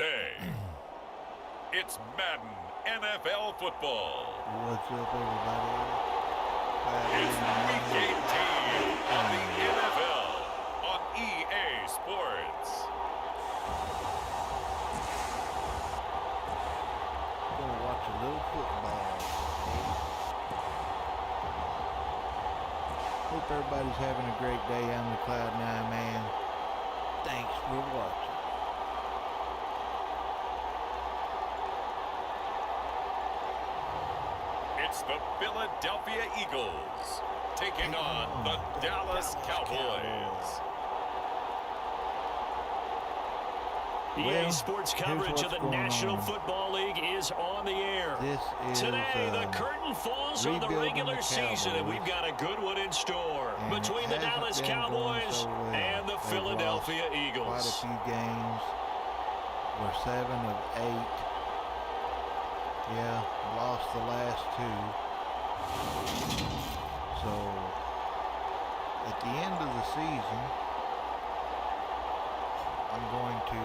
Today, it's Madden NFL football. What's up, everybody? It's Week 18 of the NFL on EA Sports. Gonna watch a little football. Hope everybody's having a great day on the Cloud9, man. Thanks for watching. It's the Philadelphia Eagles taking on the Dallas Cowboys. EA Sports coverage of the National Football League is on the air. Today, the curtain falls on the regular season, and we've got a good one in store between the Dallas Cowboys and the Philadelphia Eagles. Quite a few games. We're 7 of 8. Yeah, lost the last 2. So, at the end of the season, I'm going to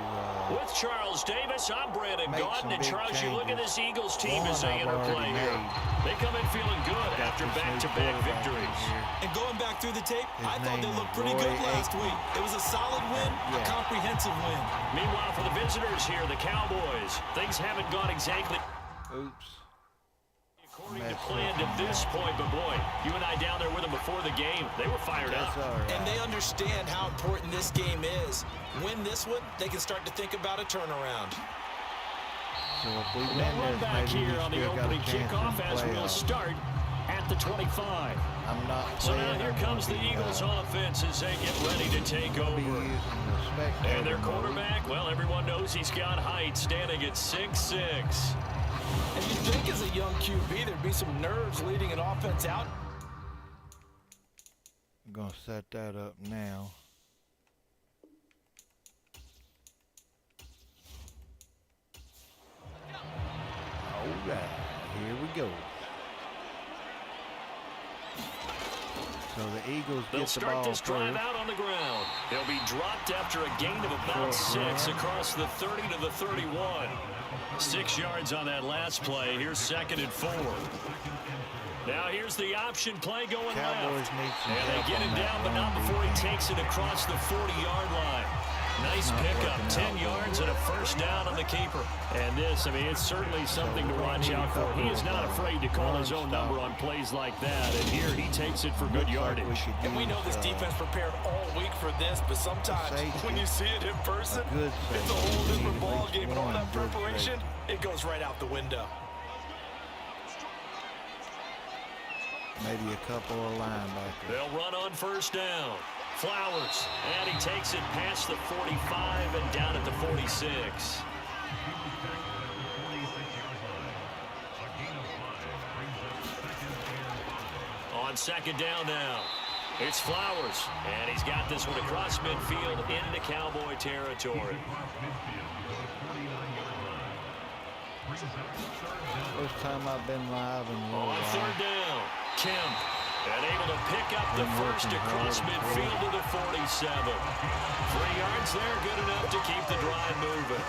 with Charles Davis, I'm Brandon Gaudin, and Charles, you look at this Eagles team as they interplay here. They come in feeling good after back-to-back victories. And going back through the tape, I thought they looked pretty good last week. It was a solid win, a comprehensive win. Meanwhile, for the visitors here, the Cowboys, things haven't gone exactly according to plan to this point, but boy, you and I down there with them before the game, they were fired up. Right. And they understand how important this game is. Win this one, they can start to think about a turnaround. So if we win They'll run this, back maybe here on the opening kickoff as we'll start at the 25. I'm not so now here comes the Eagles offense as they get ready to take over. And their quarterback, well, everyone knows he's got height, standing at 6'6". And you'd think as a young QB there'd be some nerves leading an offense out. I'm going to set that up now. All right, here we go. So the Eagles They'll get the ball start this drive first. out on the ground. They'll be dropped after a gain of about 6 across the 30 to the 31. 6 yards on that last play. Here's 2nd and 4. Now here's the option play going Cowboys left. need some And they get him down, but not before he takes it across the 40-yard line. Nice pickup, 10 yards and a first down on the keeper. And this, I mean, it's certainly something to watch out for. He is not afraid to call his own number on plays like that. And here he takes it for good yardage. And we know this defense prepared all week for this, but sometimes when you see it in person, it's a whole different ball game. And all that preparation, it goes right out the window. Maybe a couple of linebackers. They'll run on first down. Flowers, and he takes it past the 45 and down at the 46. On 2nd down now, it's Flowers, and he's got this one across midfield into Cowboy territory. First time I've been live in a On 3rd down, Kemp. And able to pick up the first across midfield to the 47. 3 yards there, good enough to keep the drive moving.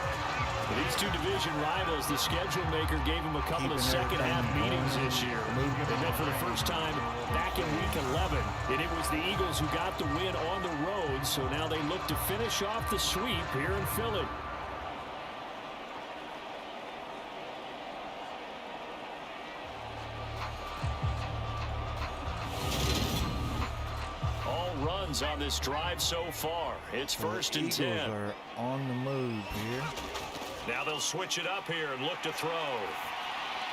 These two division rivals, the schedule maker gave them a couple of second-half meetings this year. They met for the first time back in Week 11. And it was the Eagles who got the win on the road, so now they look to finish off the sweep here in Philly. Runs on this drive so far. It's 1st and 10. Eagles are on the move here. Now they'll switch it up here and look to throw.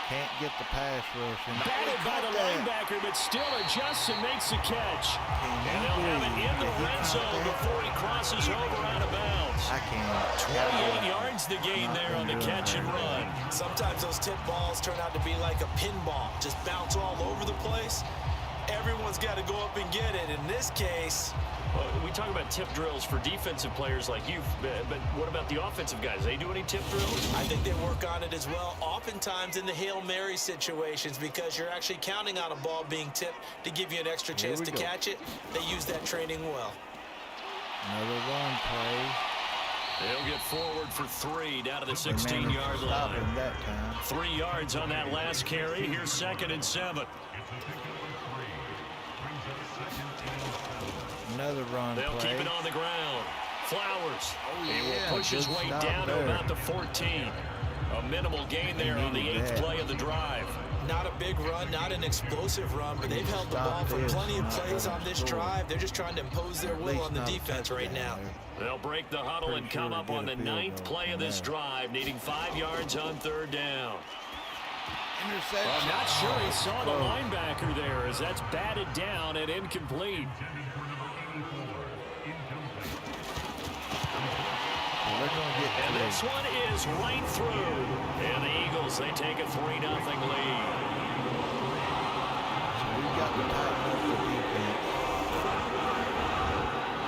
Can't get the pass rush. Batted by the linebacker, but still adjusts and makes the catch. And they'll have it in the red zone before he crosses over out of bounds. I can't. 28 yards the gain there on the catch and run. Sometimes those tip balls turn out to be like a pinball, just bounce all over the place. Everyone's got to go up and get it. In this case, we talk about tip drills for defensive players like you, but what about the offensive guys? They do any tip drills? I think they work on it as well, oftentimes in the Hail Mary situations, because you're actually counting on a ball being tipped to give you an extra chance to catch it. They use that training well. Another run play. He'll get forward for 3 down to the 16-yard line. That time. 3 yards on that last carry. Here's 2nd and 7. Another run They'll play. keep it on the ground. Flowers. Oh, He yeah, will push his good way stop down to there. about the 14. A minimal gain there on the 8th play of the drive. Not a big run, not an explosive run, but they've held the ball for plenty of plays on this drive. They're just trying to impose their will on the defense right now. They'll break the huddle and come up on the 9th play of this drive, needing 5 yards on 3rd down. Interception. I'm not sure he saw the linebacker there as that's batted down and incomplete. And this one is right through. And the Eagles, they take a 3-0 lead. So we've got to tighten up the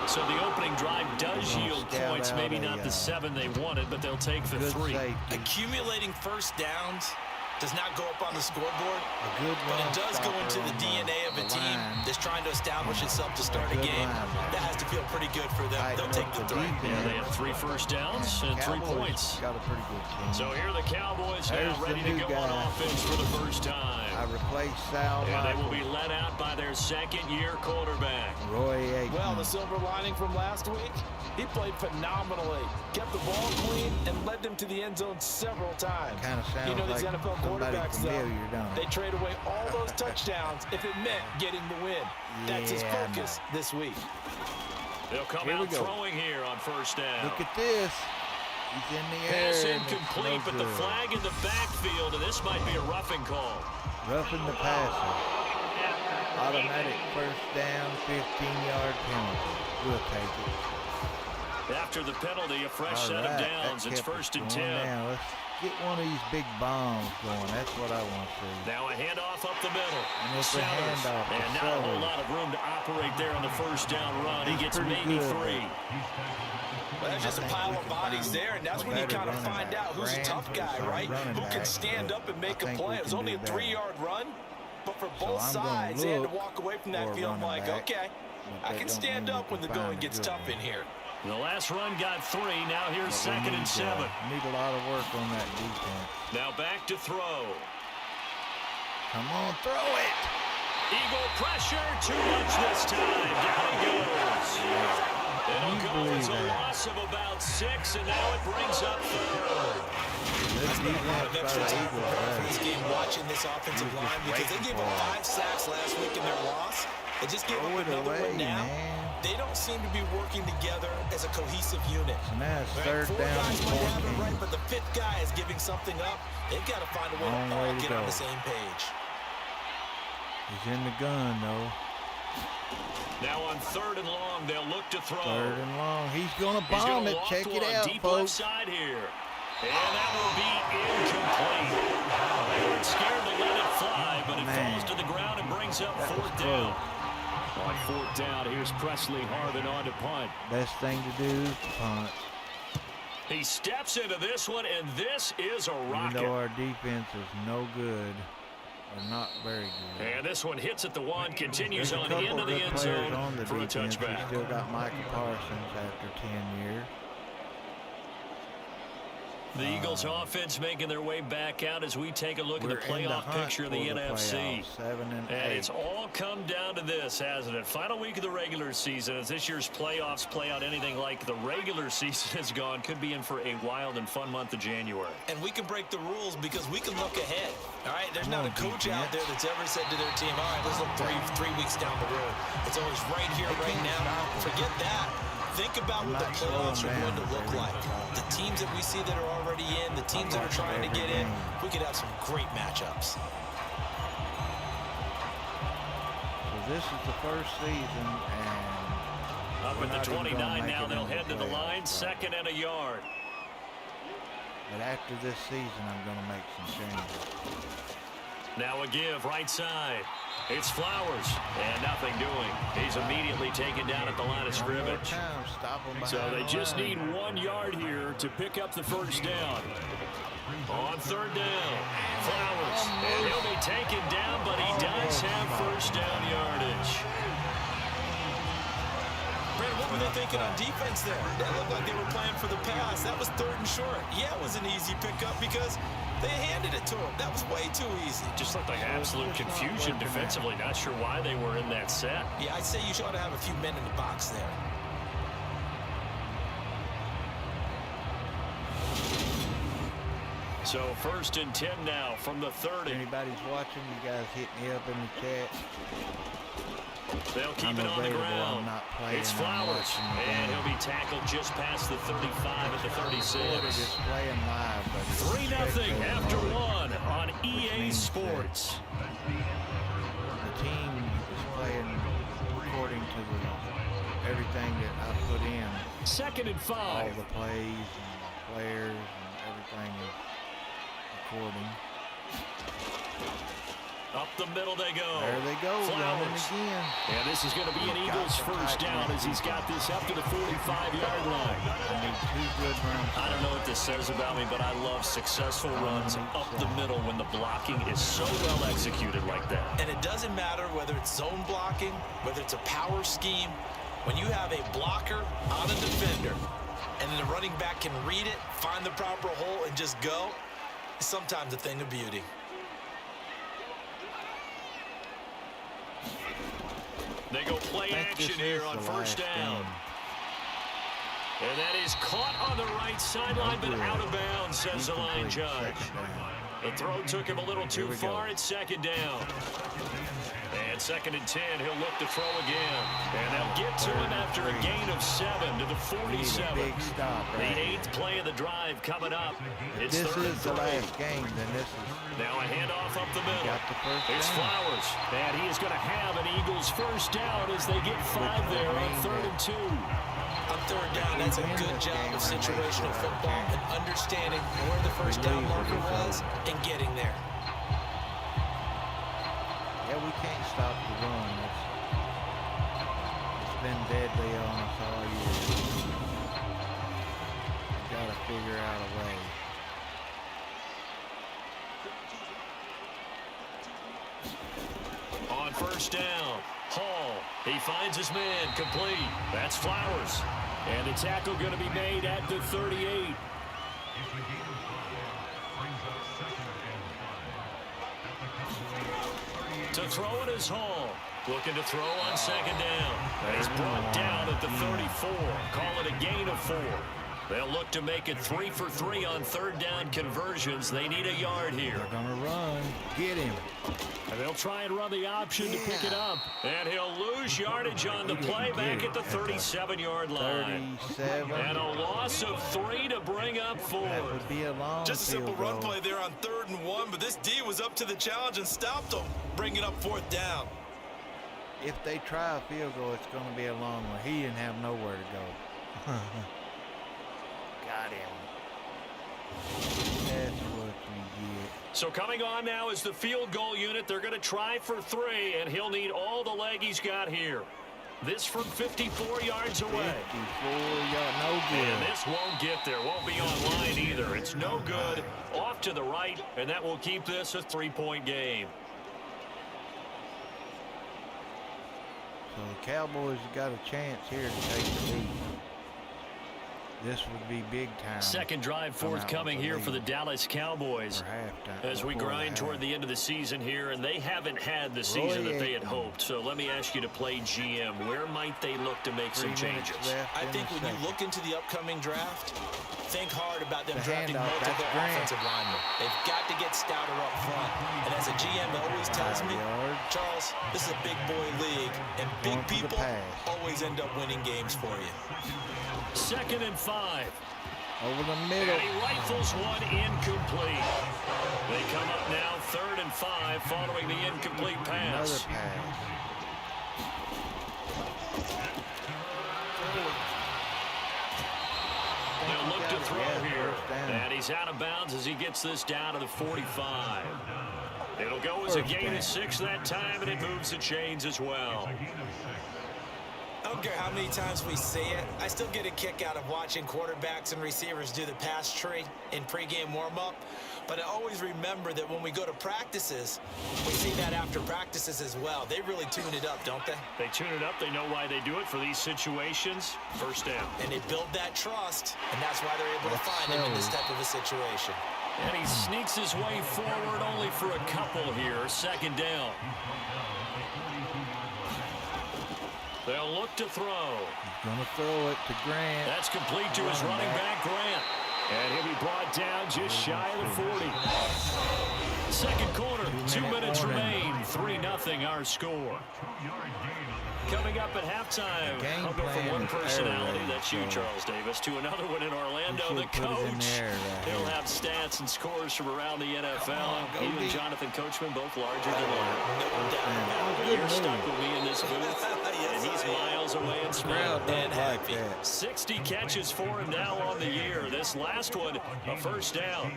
defense. So the opening drive does yield points, maybe not the 7 they wanted, but they'll take the 3. Safety. Accumulating first downs does not go up on the scoreboard, A good but run it does go into the DNA of a team that's trying to establish itself to start a game. That has to feel pretty good for them. They'll take the 3. Yeah, they have 3 first downs and 3 points. Got a pretty good team. So here are the Cowboys now There's the ready to new go on guy. offense for the first time. I replaced Sal And they will Michaels. be led out by their 2nd-year quarterback. Roy Aikman. Well, the silver lining from last week, he played phenomenally, kept the ball clean, and led them to the end zone several times. Kind of sounds You know, these like NFL somebody quarterbacks, familiar, though, don't it? they trade away all those touchdowns if it meant getting the win. That's his Yeah, focus this week. They'll come Here we out go. throwing here on 1st down. Look at this. He's in the air. Pass and it's incomplete, no but the good. flag in the backfield, and this might be a roughing call. Roughing the passer. Automatic first down, 15-yard penalty. We'll take it. After the penalty, a fresh set of All right, downs. that It's kept us 1st and going 10. now. Let's get one of these big bombs going. That's what I want to see. Now a handoff up the middle. And it's a Sellers. handoff to And not a whole Sellers. lot of room to operate there on the 1st down run. He He's gets pretty maybe good, 3. Well, there's just a pile of bodies there, and that's when you kind of find out who's a tough guy, right? Who can stand up and make a play. It was only a 3-yard run, but for both sides, they had to walk away from that feeling like, okay, I can stand up when the going gets tough in here. The last run got 3. Now here's 2nd and 7. Need a lot of work on that defense. Now back to throw. Come on, throw it. Eagle pressure. Too much this time. Down he goes. It'll go as a loss of about 6, and now it brings up 3rd. This A lot of defense extra by the time Eagles, for right? this game watching this offensive line because they gave up 5 sacks last week in their loss. They just gave Throw up it another away, one now. man. They don't seem to be working together as a cohesive unit. So now it's Right? 3rd 4 down guys and might have it 14. right, but the 5th guy is giving something up. They've got to find a way Long to way all to get on go. the same page. He's in the gun, though. Now on 3rd and long, they'll look to throw. 3rd and long. He's going to He's bomb gonna it. loft Check it one out, deep left folks. side here. And that will be incomplete. They weren't scared to let it fly, but it falls to the ground and brings up 4th down. On 4th down, here's Presley Harvin on to punt. Best thing to do is punt. He steps into this one, and this is a Even rocket. though our defense is no good, or not very good. And this one hits at the 1, continues There's a on the couple end of the good end players zone on the for a defense. We touchback. still got Michael Parsons after 10 years. The Eagles offense making their way back out as we take a look at the We're in the playoff hunt picture of the for the NFC. playoffs, 7 and 8. And it's all come down to this, hasn't it? Final week of the regular season. As this year's playoffs play out anything like the regular season has gone, could be in for a wild and fun month of January. And we can break the rules because we can look ahead. All right, there's not a coach out there that's ever said to their team, all right, let's look three weeks down the road. It's always right here, right now. Forget that. Think about what the playoffs are going to look like. The teams that we see that are already in, the teams that are trying to get in, we could have some great matchups. So this is the first season, and Up we're at the not even 29 gonna now, make it they'll in head to the playoffs, line, right? 2nd and a yard. But after this season, I'm going to make some changes. Now a give, right side. It's Flowers, and nothing doing. He's immediately taken down at the line of One more scrimmage. time, stop 'em So behind they the just line. need 1 yard here to pick up the 1st down. On 3rd down, Flowers. And he'll be taken down, but he does have 1st down yardage. Brandon, what were they thinking on defense there? That looked like they were playing for the pass. That was 3rd and short. Yeah, it was an easy pickup because they handed it to him. That was way too easy. Just looked like absolute confusion defensively. Not sure why they were in that set. Yeah, I'd say you ought to have a few men in the box there. So 1st and 10 now from the 30. If anybody's watching, you guys hit me up in the chat. They'll keep it on the ground. It's Flowers, and he'll be tackled just past the 35 at the 36. 3-0 after 1 on EA Sports. The team is playing according to everything that I put in. 2nd and 5. All the plays and the players and everything is according. Up the middle they go. There they go, running again. And this is going to be an Eagles first down as he's got this up to the 45-yard line. I need 2 good runs. I don't know what this says about me, but I love successful runs up the middle when the blocking is so well executed like that. And it doesn't matter whether it's zone blocking, whether it's a power scheme. When you have a blocker on a defender and then the running back can read it, find the proper hole, and just go, it's sometimes a thing of beauty. They go play action here on 1st down. And that is caught on the right sideline, but out of bounds, says the line judge. The throw took him a little too far. It's 2nd down. And 2nd and 10, he'll look to throw again. And they'll get to him after a gain of 7 to the 47. The 8th play of the drive coming up. It's 3rd and 3. This is the last game, then this is. Now a handoff up the middle. It's down. Flowers. And he is going to have an Eagles first down as they get 5 there on 3rd and 2. On 3rd down, that's a good job of situational football and understanding where the first down marker was and getting there. Yeah, we can't stop the run. It's been deadly on us all year. We've got to figure out a way. On 1st down, Hall, he finds his man, complete. That's Flowers. And the tackle going to be made at the 38. To throw it is Hall. Looking to throw on 2nd down. And he's brought down at the 34. Call it a gain of 4. They'll look to make it 3 for 3 on 3rd down conversions. They need a yard here. They're going to run. Get him. And they'll try and run the option to pick it up. And he'll lose yardage on the play back at the 37-yard line. 37. And a loss of 3 to bring up 4. That would be a long Just a simple field run goal. play there on 3rd and 1, but this D was up to the challenge and stopped them, bringing up 4th down. If they try a field goal, it's going to be a long one. He didn't have nowhere to go. Got him. That's what you get. So coming on now is the field goal unit. They're going to try for 3, and he'll need all the leg he's got here. This from 54 yards away. 54 yards, no good. And this won't get there. Won't be online either. It's no good. Off to the right, and that will keep this a 3-point game. So the Cowboys have got a chance here to take the lead. This would be big time. Second drive forthcoming here for the Dallas Cowboys as we grind toward the end of the season here, and they haven't had the season that they had hoped. So let me ask you to play GM. Where might they look to make some changes? I think when you look into the upcoming draft, think hard about them drafting multiple offensive linemen. They've got to get stouter up front. And as a GM always tells me, Charles, this is a big boy league, and big people always end up winning games for you. 2nd and 5. Over the middle. And he rifles one incomplete. They come up now 3rd and 5 following the incomplete pass. Another pass. They'll look to throw here. And he's out of bounds as he gets this down to the 45. It'll go as a gain of 6 that time, and it moves the chains as well. I don't care how many times we see it. I still get a kick out of watching quarterbacks and receivers do the pass tree in pregame warm-up. But I always remember that when we go to practices, we see that after practices as well. They really tune it up, don't they? They tune it up. They know why they do it for these situations. First down. And they build that trust, and that's why they're able to find him in this type of a situation. And he sneaks his way forward only for a couple here. Second down. They'll look to throw. He's going to throw it to Grant. That's complete to his running back, Grant. And he'll be brought down just shy of the 40. Second quarter, 2 minutes remain. 3-0 our score. Coming up at halftime, I'll go from one personality, that's you, Charles Davis, to another one in Orlando, the coach. He'll have stats and scores from around the NFL. Even Jonathan Coachman, both larger than life. You're stuck with me in this booth, and he's miles away and smart and happy. 60 catches for him now on the year. This last one, a first down.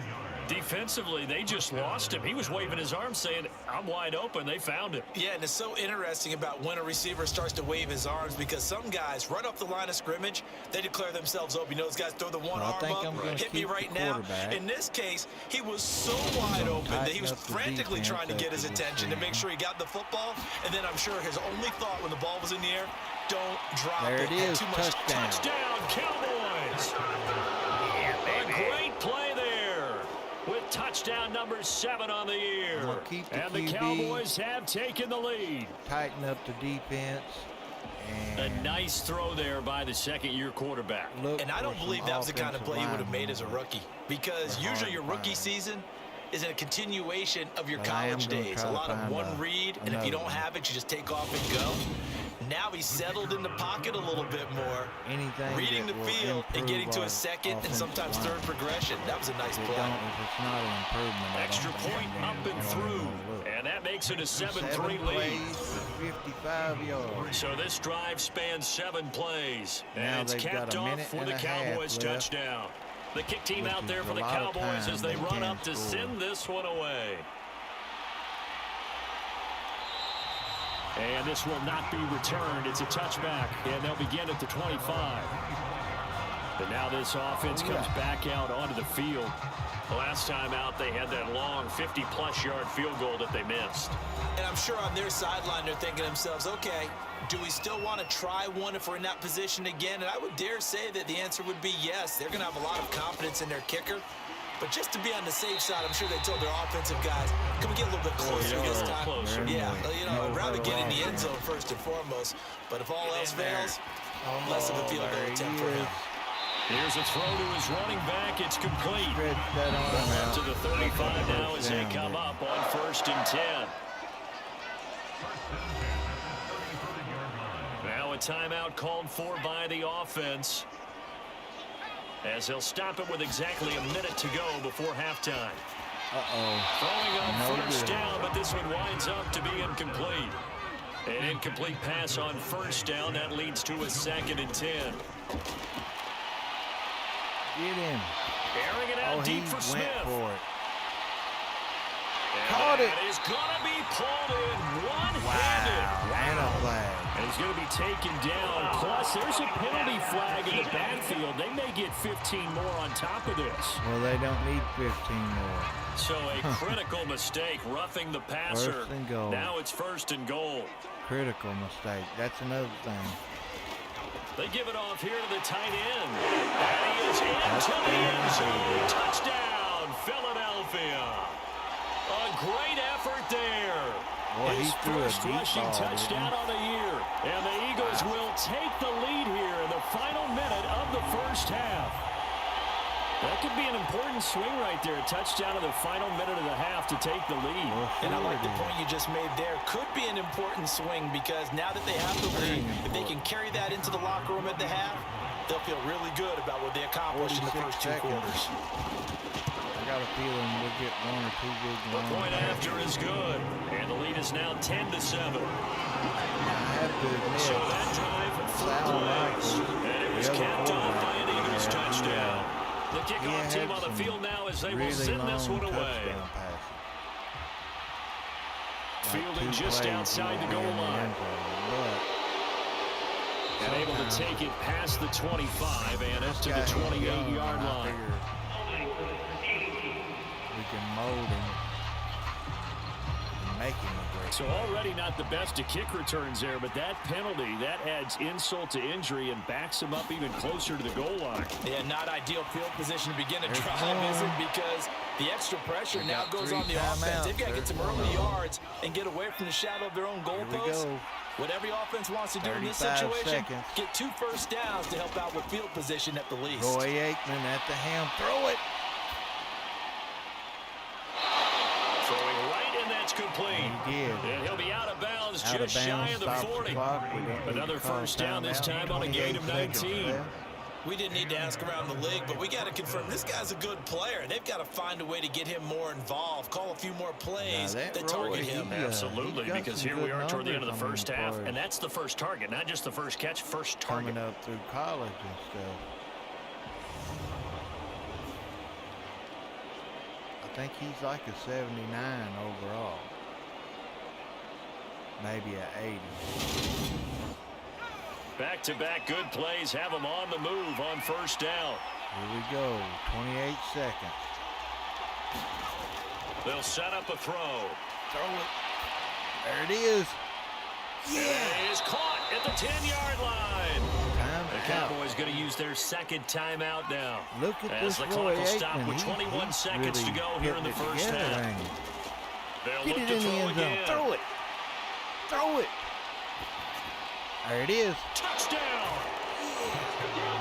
Defensively, they just lost him. He was waving his arms saying, I'm wide open. They found him. Yeah, and it's so interesting about when a receiver starts to wave his arms because some guys, right off the line of scrimmage, they declare themselves open. You know, those guys throw the one arm up, hit me right now. In this case, he was so wide open that he was frantically trying to get his attention to make sure he got the football. And then I'm sure his only thought when the ball was in the air, don't drop there it. It is, too much touchdown, Cowboys. A great play there. With touchdown number 7 on the year. And the Cowboys have taken the lead. Tighten up the defense. A nice throw there by the second-year quarterback. And I don't believe that was the kind of play you would have made as a rookie. Because usually your rookie season is a continuation of your college days. A lot of one read, and if you don't have it, you just take off and go. Now he's settled in the pocket a little bit more, reading the field and getting to a second and sometimes third progression. That was a nice play. Extra point up and through, and that makes it a 7-3 lead. 55 yards. So this drive spans 7 plays, and it's capped off with a Cowboys touchdown. The kick team out there for the Cowboys as they run up to send this one away. And this will not be returned. It's a touchback, and they'll begin at the 25. But now this offense comes back out onto the field. Last time out, they had that long 50-plus yard field goal that they missed. And I'm sure on their sideline, they're thinking to themselves, okay, do we still want to try one if we're in that position again? And I would dare say that the answer would be yes. They're going to have a lot of confidence in their kicker. But just to be on the safe side, I'm sure they told their offensive guys, can we get a little bit closer this time? Yeah, you know, I'd rather get in the end zone first and foremost. But if all else fails, less of a field goal attempt for him. Here's a throw to his running back. It's complete. Up to the 35 now as they come up on 1st and 10. Now a timeout called for by the offense, as they'll stop it with exactly a minute to go before halftime. Throwing on first down, but this one winds up to be incomplete. An incomplete pass on first down. That leads to a 2nd and 10. Get him. Airing it out deep for Smith. Caught it. And he's going to be pulled in one-handed. And a flag. And he's going to be taken down. Plus, there's a penalty flag in the backfield. They may get 15 more on top of this. Well, they don't need 15 more. So a critical mistake, roughing the passer. 1st and goal. Now it's 1st and goal. Critical mistake. That's another thing. They give it off here to the tight end. And he is into the end zone. Touchdown, Philadelphia. A great effort there. Boy, his first rushing touchdown on the year. And the Eagles will take the lead here in the final minute of the first half. That could be an important swing right there. A touchdown in the final minute of the half to take the lead. And I like the point you just made there. Could be an important swing because now that they have the lead, if they can carry that into the locker room at the half, they'll feel really good about what they accomplished in the first 2 quarters. I got a feeling we'll get 1 or 2 big ones. The point after is good. And the lead is now 10-7. I have to admit, So that drive, 4 plays. And it was capped off by an Eagles touchdown. The kickoff team on the field now as they will send this one away. Fielding just outside the goal line. And able to take it past the 25 and up to the 28-yard line. We can mold him and make him a great. So already not the best of kick returns there, but that penalty, that adds insult to injury and backs him up even closer to the goal line. Yeah, not ideal field position to begin a drive, is it? Because the extra pressure now goes on the offense. They've got to get some early yards and get away from the shadow of their own goalposts. What every offense wants to do in this situation, get 2 first downs to help out with field position at the least. Roy Aikman at the helm. Throw it. Throwing right, and that's complete. He did. And he'll be out of bounds just shy of the 40. Another first down, this time on a gain of 19. We didn't need to ask around the league, but we got to confirm this guy's a good player. They've got to find a way to get him more involved, call a few more plays that target him. Absolutely, because here we are toward the end of the first half, and that's the first target, not just the first catch, first target. Coming up through college and stuff. I think he's like a 79 overall. Maybe an 80. Back-to-back good plays have them on the move on first down. Here we go, 28 seconds. They'll set up a throw. Throw it. There it is. Yeah! It is caught at the 10-yard line. The Cowboys going to use their second timeout now. Look at as this the clock will stop Aikman. with 21 seconds really to go here in the first half. They'll Get look it to in the throw end zone. again. Throw it. Throw it. There it is. Touchdown.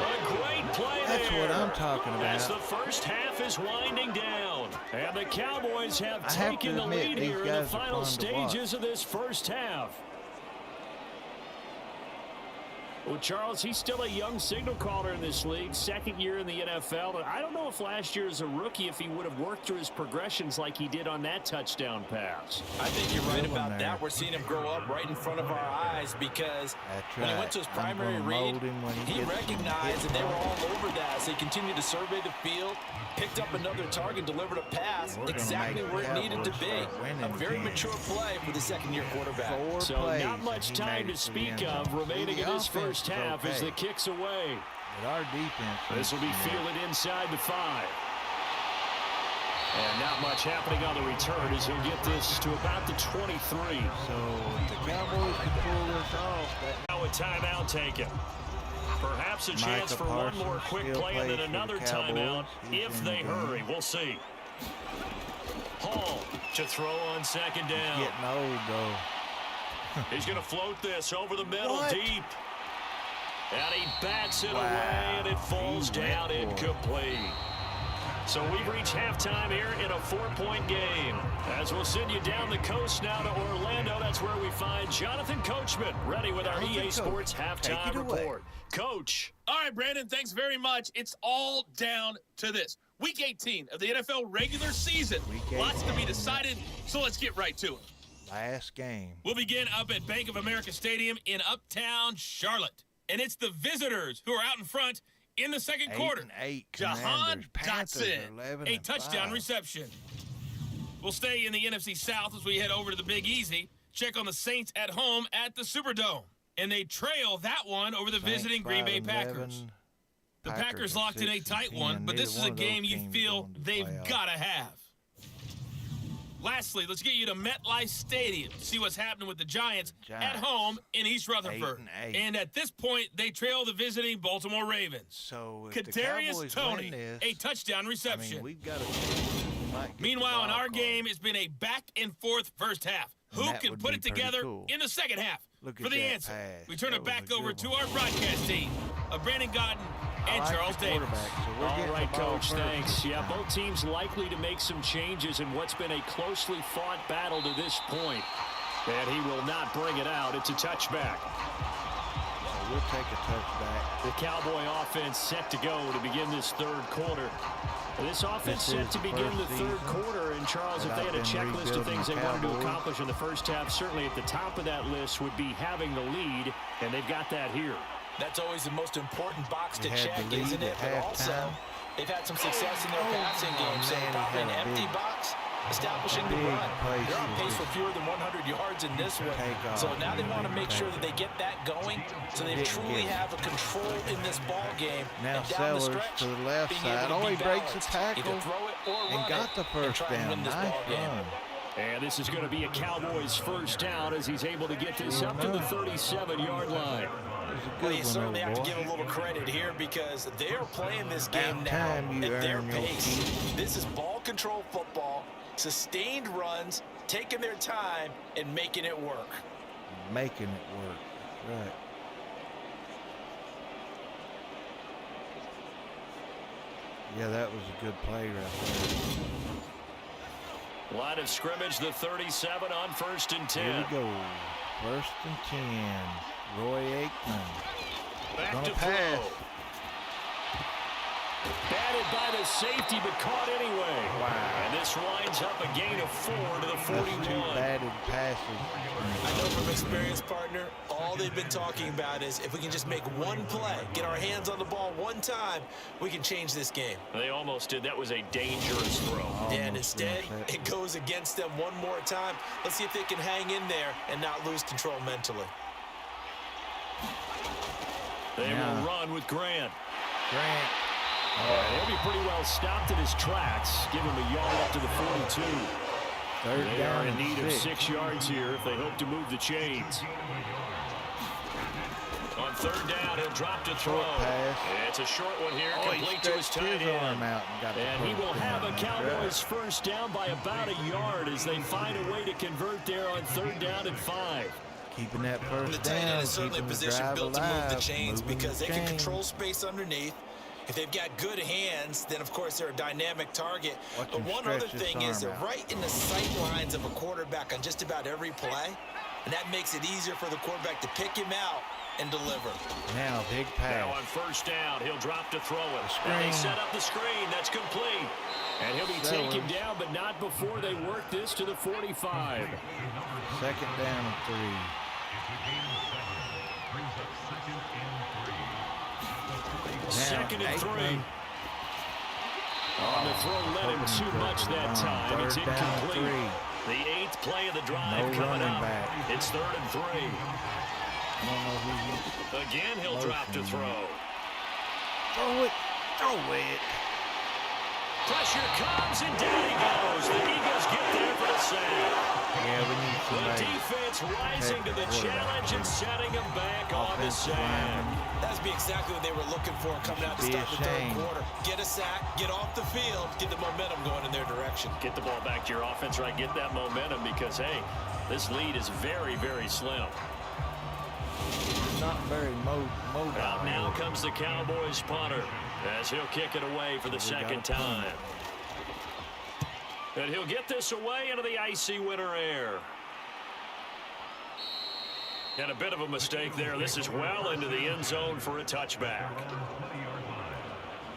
A great play there. That's what I'm talking about. As the first half is winding down. And the Cowboys have taken the lead here in the final stages of this first half. Well, Charles, he's still a young signal caller in this league, second year in the NFL. And I don't know if last year as a rookie, if he would have worked through his progressions like he did on that touchdown pass. I think you're right about that. We're seeing him grow up right in front of our eyes because when he went to his primary read, he recognized that they were all over that. So he continued to survey the field, picked up another target, delivered a pass exactly where it needed to be. A very mature play for the second-year quarterback. So not much time to speak of remaining in his first half as the kick's away. But our defense. This will be fielded inside the 5. And not much happening on the return as he'll get this to about the 23. So if the Cowboys can pull this off. Now a timeout taken. Perhaps a chance for one more quick play and then another timeout if they hurry. We'll see. Hall to throw on second down. Getting old, though. He's going to float this over the middle deep. And he bats it away, and it falls down incomplete. So we've reached halftime here in a 4-point game. As we'll send you down the coast now to Orlando, that's where we find Jonathan Coachman, ready with our EA Sports halftime report. Coach. All right, Brandon, thanks very much. It's all down to this. Week 18 of the NFL regular season. Lots to be decided, so let's get right to it. Last game. We'll begin up at Bank of America Stadium in Uptown Charlotte. And it's the visitors who are out in front in the second quarter. 8-8 Jahan Panthers Dotson, a touchdown reception. We'll stay in the NFC South as we head over to the Big Easy. Check on the Saints at home at the Superdome. And they trail that one over the visiting Green Bay Packers. The Packers locked in a tight one, but this is a game you feel they've got to have. Lastly, let's get you to MetLife Stadium to see what's happening with the Giants at home in East Rutherford. And at this point, they trail the visiting Baltimore Ravens. So Kadarius Toney, a touchdown reception. Meanwhile, in our game, it's been a back-and-forth first half. Who can put it together in the second half? For the answer, we turn it back over to our broadcast team of Brandon Godden and Charles Davis. All right, Coach, thanks. Yeah, both teams likely to make some changes in what's been a closely fought battle to this point. And he will not bring it out. It's a touchback. So we'll take a touchback. The Cowboy offense set to go to begin this third quarter. This offense set to begin the third quarter, and Charles, if they had a checklist of things they wanted to accomplish in the first half, certainly at the top of that list would be having the lead, and they've got that here. That's always the most important box to check, isn't it? But also, they've had some success in their passing game, so probably an empty box establishing the run. They're on pace for fewer than 100 yards in this one. So now they want to make sure that they get that going so they truly have a control in this ball game. Now and down the Sellers stretch, to the left being side. able to Oh, be he breaks the balanced. tackle Either throw it or and run got the it first and try and down. win this Nice ball game. run. And this is going to be a Cowboys first down as he's able to get this up to the 37-yard line. Well, you certainly have to give a little credit here because they are playing this game now at their pace. This is ball control football, sustained runs, taking their time, and making it work. Making it work. Right. Yeah, that was a good play right there. Line of scrimmage, the 37 on 1st and 10. Here we go. 1st and 10. Roy Aikman. Back Gonna to pass. throw. Batted by the safety, but caught anyway. Wow. And this winds up a gain of 4 to the 41. That's 2 batted passes. I know from experience, partner, all they've been talking about is if we can just make one play, get our hands on the ball one time, we can change this game. They almost did. That was a dangerous throw. And instead, it goes against them one more time. Let's see if they can hang in there and not lose control mentally. They will run with Grant. Grant. He'll be pretty well stopped in his tracks. Give him a yard up to the 42. They are in need of 6 yards here if they hope to move the chains. On 3rd down, he'll drop to throw. It's a short one here, complete to his tight end. And he will have a Cowboys first down by about a yard as they find a way to convert there on 3rd down and 5. Keeping that first The tight down. end is certainly a position built to move the chains because they can control space underneath. If they've got good hands, then of course they're a dynamic target. But one other thing is they're right in the sight lines of a quarterback on just about every play. And that makes it easier for the quarterback to pick him out and deliver. Now, big pass. Now on 1st down, he'll drop to throw it. And they set up the screen. That's complete. And he'll be taken down, but not before they work this to the 45. 2nd down and 3. Second and 3. On the throw, led him too much that time. It's incomplete. The 8th play of the drive coming up. It's 3rd and 3. Again, he'll drop to throw. Throw it. Throw it. Pressure comes, and down he goes. The Eagles get there for the sack. Yeah, we need The defense rising to the challenge and setting him back on the sack. That'd be exactly what they were looking for coming out to start the 3rd quarter. Get a sack, get off the field, get the momentum going in their direction. Get the ball back to your offense, right? Get that momentum because, hey, this lead is very, very slim. Not very mobile. Now comes the Cowboys punter as he'll kick it away for the 2nd time. And he'll get this away into the icy winter air. And a bit of a mistake there. This is well into the end zone for a touchback.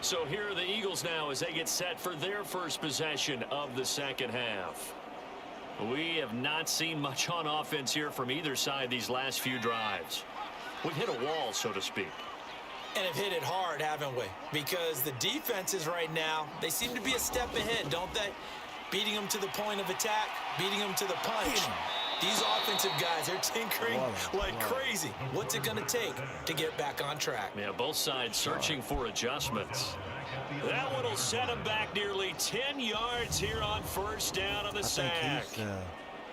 So here are the Eagles now as they get set for their first possession of the 2nd half. We have not seen much on offense here from either side these last few drives. We've hit a wall, so to speak. And have hit it hard, haven't we? Because the defenses right now, they seem to be a step ahead, don't they? Beating them to the point of attack, beating them to the punch. These offensive guys, they're tinkering like crazy. What's it going to take to get back on track? Yeah, both sides searching for adjustments. That one will set him back nearly 10 yards here on 1st down on the sack.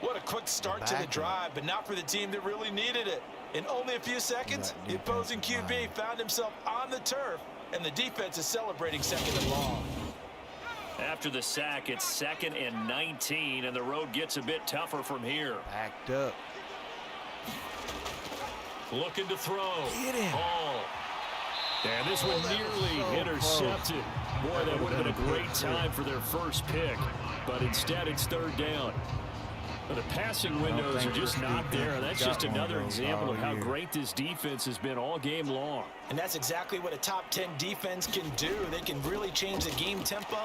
What a quick start to the drive, but not for the team that really needed it. In only a few seconds, the opposing QB found himself on the turf, and the defense is celebrating 2nd and long. After the sack, it's 2nd and 19, and the road gets a bit tougher from here. Backed up. Looking to throw. Get him. Ball. And this one nearly intercepted. Boy, that would have been a great time for their first pick, but instead it's 3rd down. But the passing windows are just not there. That's just another example of how great this defense has been all game long. And that's exactly what a top 10 defense can do. They can really change the game tempo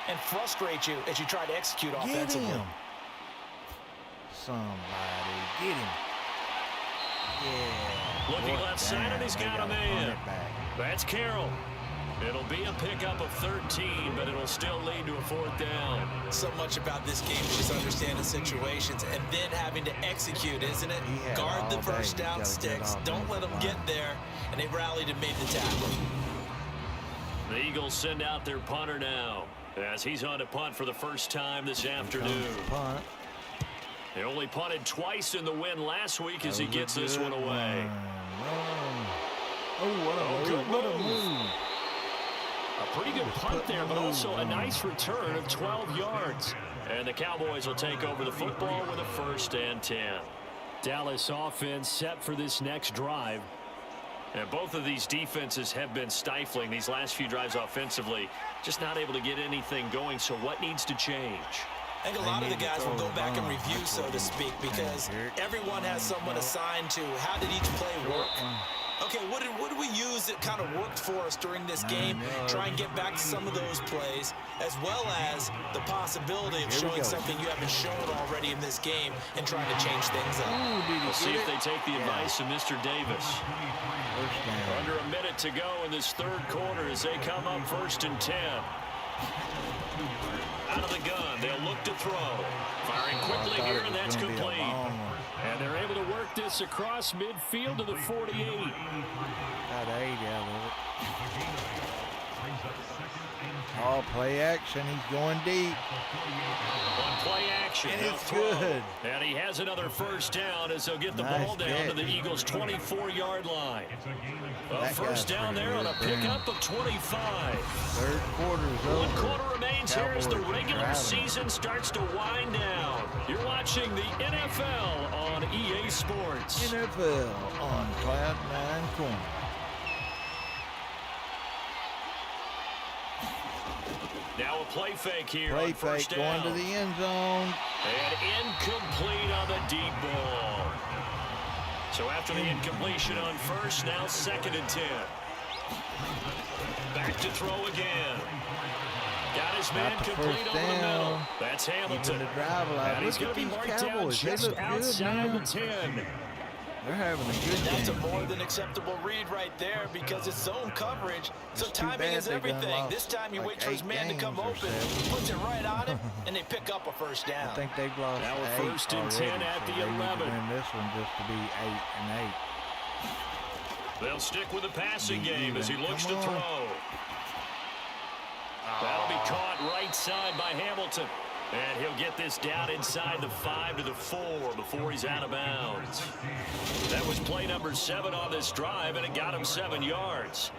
and frustrate you as you try to execute offensively. Get him. Somebody get him. Yeah. Looking left side, and he's got a man. That's Carroll. It'll be a pickup of 13, but it'll still lead to a 4th down. So much about this game is just understanding situations and then having to execute, isn't it? Guard the first down sticks. Don't let them get there. And they rallied and made the tackle. The Eagles send out their punter now, as he's on to punt for the first time this afternoon. They only punted twice in the win last week as he gets this one away. What a move. A pretty good punt there, but also a nice return of 12 yards. And the Cowboys will take over the football with a 1st and 10. Dallas offense set for this next drive. And both of these defenses have been stifling these last few drives offensively. Just not able to get anything going, so what needs to change? I think a lot of the guys will go back and review, so to speak, because everyone has someone assigned to how did each play work. Okay, what did we use that kind of worked for us during this game? Try and get back to some of those plays, as well as the possibility of showing something you haven't shown already in this game and trying to change things up. We'll see if they take the advice of Mr. Davis. Under a minute to go in this 3rd quarter as they come up 1st and 10. Out of the gun, they'll look to throw. Firing quickly here, and that's complete. And they're able to work this across midfield to the 48. Got 8 out of it. Oh, play action. He's going deep. On play action. And it's good. And he has another 1st down as they'll get the ball down to the Eagles' 24-yard line. A 1st down there on a pickup of 25. 3rd quarter's over. 1 quarter remains here as the regular season starts to wind down. You're watching the NFL on EA Sports. NFL on Cloud 9 Corner. Now a play fake here Play on 1st fake down. going to the end zone. And incomplete on the deep ball. So after the incompletion on 1st, now 2nd and 10. Back to throw again. Got his man complete over the middle. That's Hamilton. And he's going to be marked down just outside the 10. They're having a good game. That's a more than acceptable read right there because it's zone coverage. So timing is everything. This time you wait for his man to come open, puts it right on him, and they pick up a 1st down. I think they've lost now 8 1st and 10 at the 11. Win this one just to be 8 and 8. They'll stick with the passing game as he looks to throw. That'll be caught right side by Hamilton. And he'll get this down inside the 5 to the 4 before he's out of bounds. That was play number 7 on this drive, and it got him 7 yards.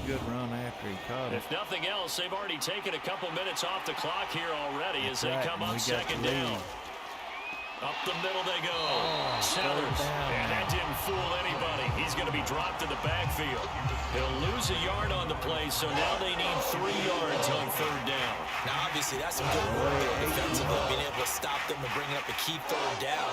Good run after he caught it. If nothing else, they've already taken a couple minutes off the clock here already as they come up 2nd down. Up the middle they go. Sellers. And that didn't fool anybody. He's going to be dropped in the backfield. He'll lose a yard on the play, so now they need 3 yards on 3rd down. Now, obviously, that's some good work there defensively, being able to stop them and bring up a key 3rd down.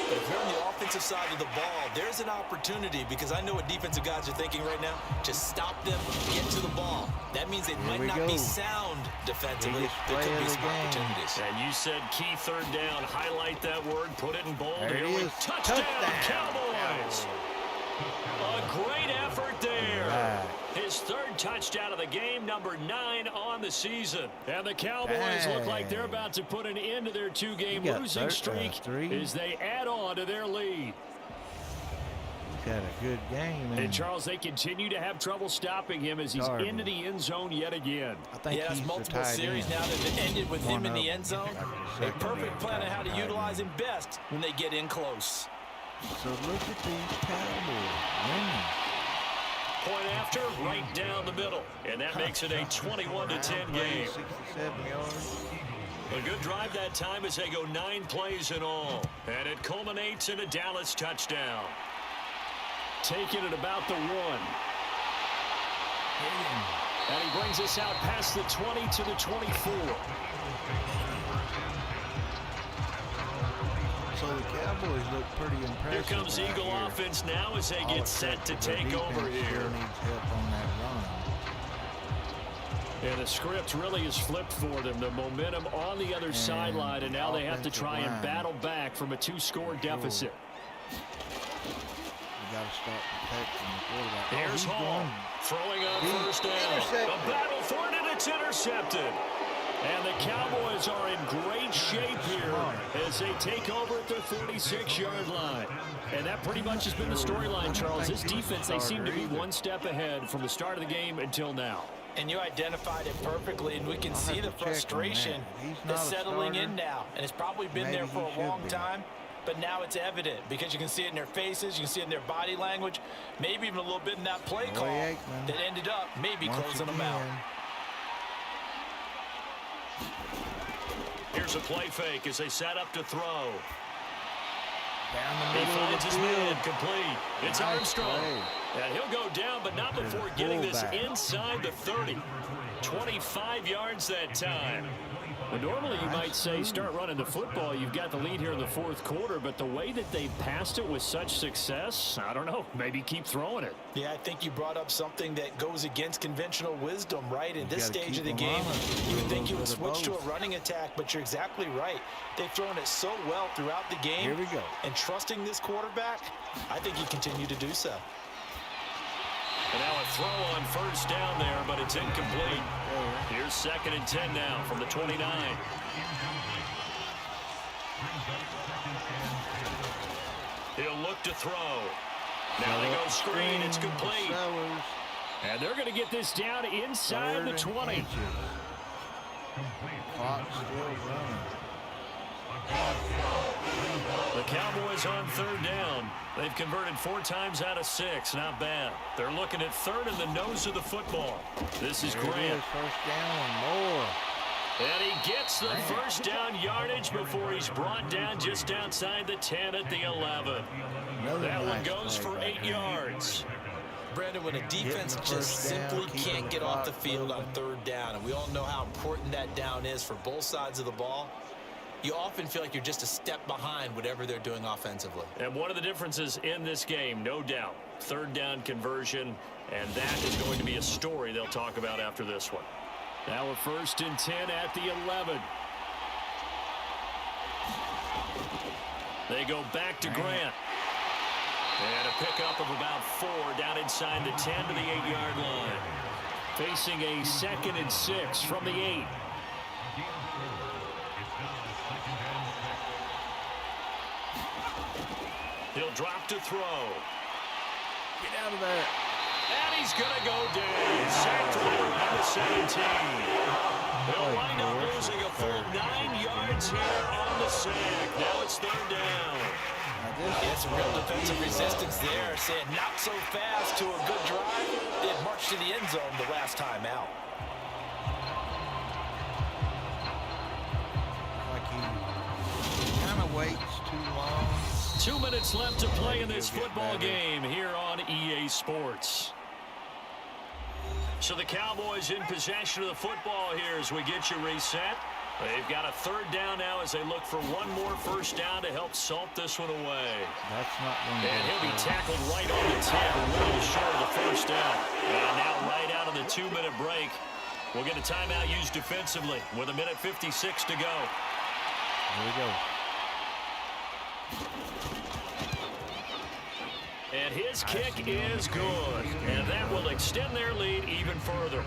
But if you're on the offensive side of the ball, there's an opportunity because I know what defensive guys are thinking right now. Just stop them, get to the ball. That means they might not be sound defensively. There could be some opportunities. And you said key 3rd down. Highlight that word. Put it in bold. There it is. Touchdown, Cowboys. A great effort there. Right. His 3rd touchdown of the game, number 9 on the season. And the Cowboys look like they're about to put an end to their 2-game losing streak as they add on to their lead. He's got a good game. And Charles, they continue to have trouble stopping him as he's into the end zone yet again. I think he's multiple series now that have ended with him in the end zone. A perfect plan on how to utilize him best when they get in close. So look at these Cowboys winning. Point after, right down the middle. And that makes it a 21-10 game. 67 yards. A good drive that time as they go 9 plays in all. And it culminates in a Dallas touchdown. Taking it about the 1. And he brings us out past the 20 to the 24. So the Cowboys look pretty impressive. Here comes Eagle offense now as they get set to take over here. Sure needs help on that run. And the script really is flipped for them. The momentum on the other sideline, and now they have to try and battle back from a 2-score deficit. You got to to start protecting the quarterback. Here's Hall throwing on first down. A battle for it, and it's intercepted. And the Cowboys are in great shape here as they take over at their 46-yard line. And that pretty much has been the storyline, Charles. This defense, they seem to be one step ahead from the start of the game until now. And you identified it perfectly, and we can see the frustration that's settling in now. And it's probably been there for a long time, but now it's evident because you can see it in their faces, you can see it in their body language, maybe even a little bit in that play call that ended up maybe closing them out. Here's a play fake as they set up to throw. Down the He middle finds of his the field. man complete. It's Armstrong. And he'll go down, but not before getting this inside the 30. 25 yards that time. Well, normally you might say start running the football. You've got the lead here in the fourth quarter, but the way that they passed it with such success, I don't know, maybe keep throwing it. Yeah, I think you brought up something that goes against conventional wisdom, right? In this stage of the game, you would think you would switch to a running attack, but you're exactly right. They've thrown it so well throughout the game. Here we go. And trusting this quarterback, I think you continue to do so. And now a throw on first down there, but it's incomplete. Here's 2nd and 10 now from the 29. He'll look to throw. Now they go screen. It's complete. And they're going to get this down inside the 20. Clock still running. The Cowboys on 3rd down. They've converted 4 times out of 6. Not bad. They're looking at 3rd in the nose of the football. This is Grant. First down and more. And he gets the first down yardage before he's brought down just outside the 10 at the 11. That one goes for 8 yards. Brandon, when a defense just simply can't get off the field on 3rd down, and we all know how important that down is for both sides of the ball, you often feel like you're just a step behind whatever they're doing offensively. And one of the differences in this game, no doubt, 3rd down conversion, and that is going to be a story they'll talk about after this one. Now a 1st and 10 at the 11. They go back to Grant. And a pickup of about 4 down inside the 10 to the 8-yard line. Facing a 2nd and 6 from the 8. He'll drop to throw. Get out of there. And he's going to go down. Sacked right around the 17. They'll wind up losing a full 9 yards here on the sack. Now it's 3rd down. It's some real defensive resistance there. Saying not so fast to a good drive. It marched to the end zone the last time out. Like he kind of waits too long. 2 minutes left to play in this football game here on EA Sports. So the Cowboys in possession of the football here as we get you reset. They've got a 3rd down now as they look for one more first down to help salt this one away. That's not going to And he'll be tackled right on the 10, a little short of the first down. And now right out of the 2-minute break, we'll get a timeout used defensively with 1:56 to go. Here we go. And his kick is good. And that will extend their lead even further.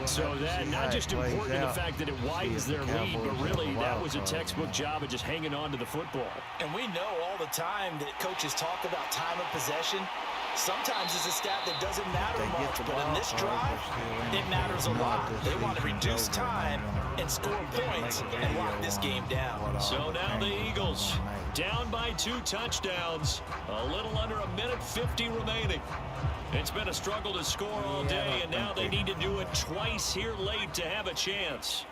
So that not just important in the fact that it widens their lead, but really that was a textbook job of just hanging on to the football. And we know all the time that coaches talk about time of possession. Sometimes it's a stat that doesn't matter much, but in this drive, it matters a lot. They want to reduce time and score points and lock this game down. So now the Eagles down by 2 touchdowns, a little under 1:50 remaining. It's been a struggle to score all day, and now they need to do it twice here late to have a chance.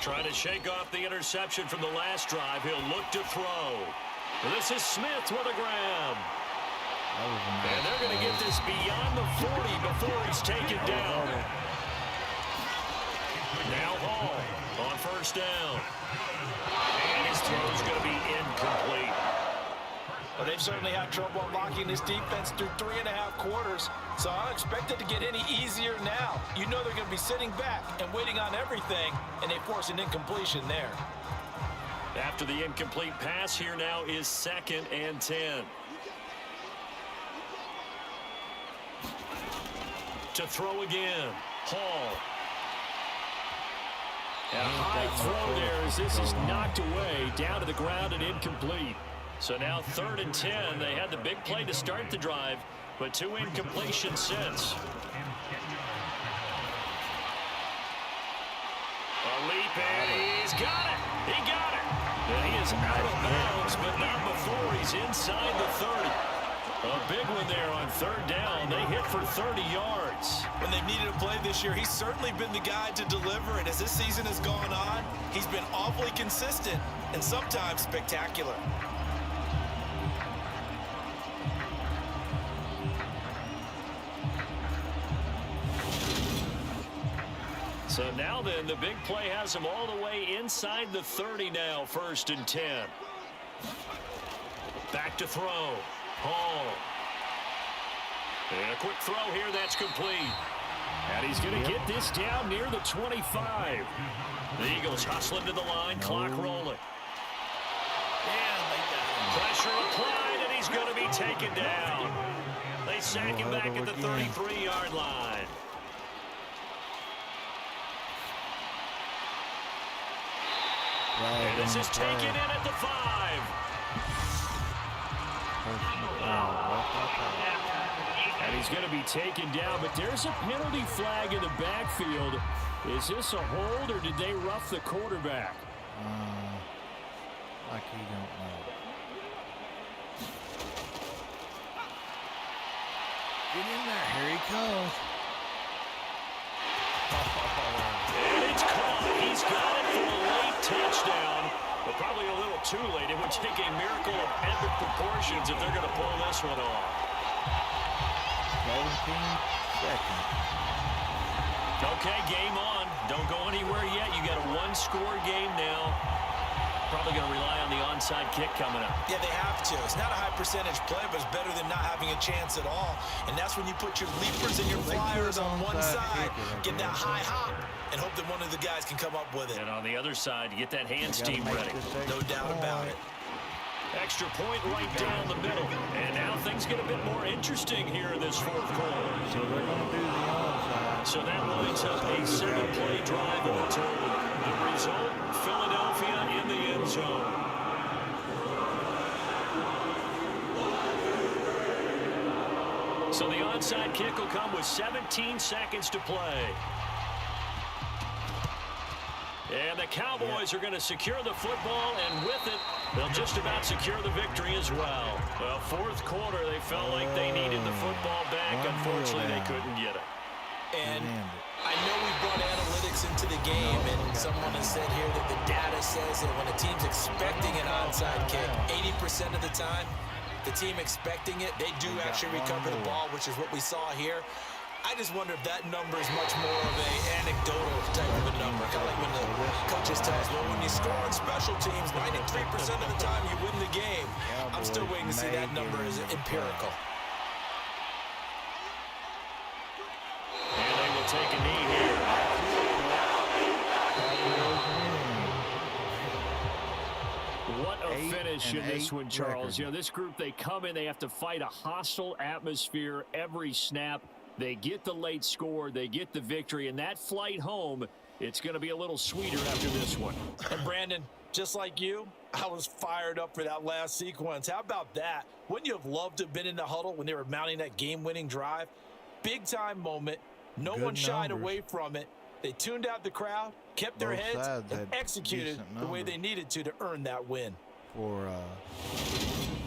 Trying to shake off the interception from the last drive. He'll look to throw. This is Smith with a grab. And they're going to get this beyond the 40 before he's taken down. Now Hall on first down. And his throw's going to be incomplete. Well, they've certainly had trouble unlocking this defense through 3.5 quarters, so I don't expect it to get any easier now. You know they're going to be sitting back and waiting on everything, and they force an incompletion there. After the incomplete pass, here now is 2nd and 10. To throw again, Hall. And a high throw there as this is knocked away, down to the ground and incomplete. So now 3rd and 10. They had the big play to start the drive, but 2 incompletions since. A leap, and he's got it. He got it. And he is out of bounds, but not before he's inside the 30. A big one there on 3rd down. They hit for 30 yards. When they've needed a play this year, he's certainly been the guy to deliver, and as this season has gone on, he's been awfully consistent and sometimes spectacular. So now then, the big play has him all the way inside the 30 now, 1st and 10. Back to throw. Hall. And a quick throw here, that's complete. And he's going to get this down near the 25. The Eagles hustling to the line, clock rolling. Pressure applied, and he's going to be taken down. They sack him back at the 33-yard line. And this is taken in at the 5. And he's going to be taken down, but there's a penalty flag in the backfield. Is this a hold, or did they rough the quarterback? Like you don't know. Get in there. Here he comes. And it's caught. He's got it for a late touchdown, but probably a little too late. It would take a miracle of epic proportions if they're going to pull this one off. 17 seconds. Okay, game on. Don't go anywhere yet. You got a one-score game now. Probably going to rely on the onside kick coming up. Yeah, they have to. It's not a high percentage play, but it's better than not having a chance at all. And that's when you put your leapers and your flyers on one side, get that high hop, and hope that one of the guys can come up with it. And on the other side, you get that hands team ready. No doubt about it. Extra point right down the middle. And now things get a bit more interesting here in this 4th quarter. So they're going to do the onside. So that lines up a 7-play drive all told. The result, Philadelphia in the end zone. So the onside kick will come with 17 seconds to play. And the Cowboys are going to secure the football, and with it, they'll just about secure the victory as well. Well, 4th quarter, they felt like they needed the football back. Unfortunately, they couldn't get it. And I know we brought analytics into the game, and someone has said here that the data says that when a team's expecting an onside kick, 80% of the time, the team expecting it, they do actually recover the ball, which is what we saw here. I just wonder if that number is much more of an anecdotal type of a number. Kind of like when the coaches tell us, well, when you score on special teams, 93% of the time you win the game. I'm still waiting to see that number as empirical. And they will take a knee here. What a finish in this one, Charles. You know, this group, they come in, they have to fight a hostile atmosphere every snap. They get the late score, they get the victory, and that flight home, it's going to be a little sweeter after this one. And Brandon, just like you, I was fired up for that last sequence. How about that? Wouldn't you have loved to have been in the huddle when they were mounting that game-winning drive? Big-time moment. No one shied away from it. They tuned out the crowd, kept their heads, and executed the way they needed to earn that win.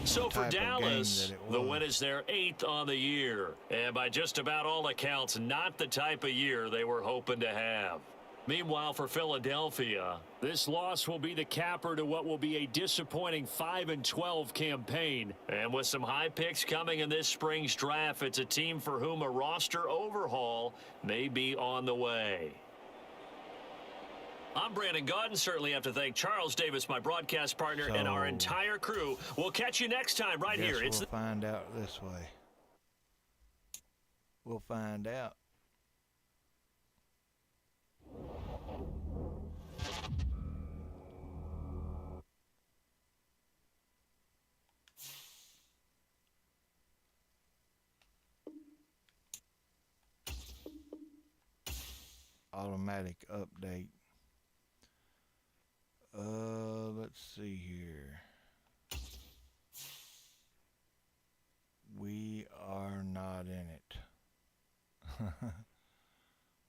So for Dallas, the win is their 8th on the year. And by just about all accounts, not the type of year they were hoping to have. Meanwhile, for Philadelphia, this loss will be the capper to what will be a disappointing 5-12 campaign. And with some high picks coming in this spring's draft, it's a team for whom a roster overhaul may be on the way. I'm Brandon Gaudin. Certainly have to thank Charles Davis, my broadcast partner, and our entire crew. We'll catch you next time right here. We'll find out this way. We'll find out. Automatic update. Let's see here. We are not in it.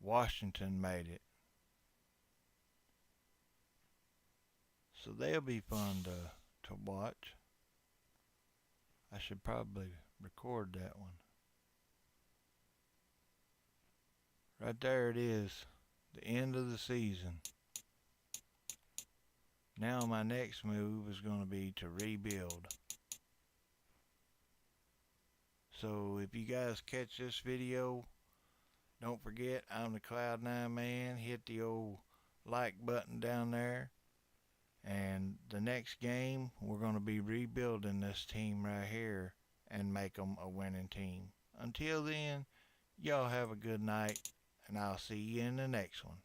Washington made it. So they'll be fun to watch. I should probably record that one. Right there it is. The end of the season. Now my next move is going to be to rebuild. So if you guys catch this video, don't forget I'm the Cloud9 Man. Hit the old like button down there. And the next game, we're going to be rebuilding this team right here and make them a winning team. Until then, y'all have a good night, and I'll see you in the next one.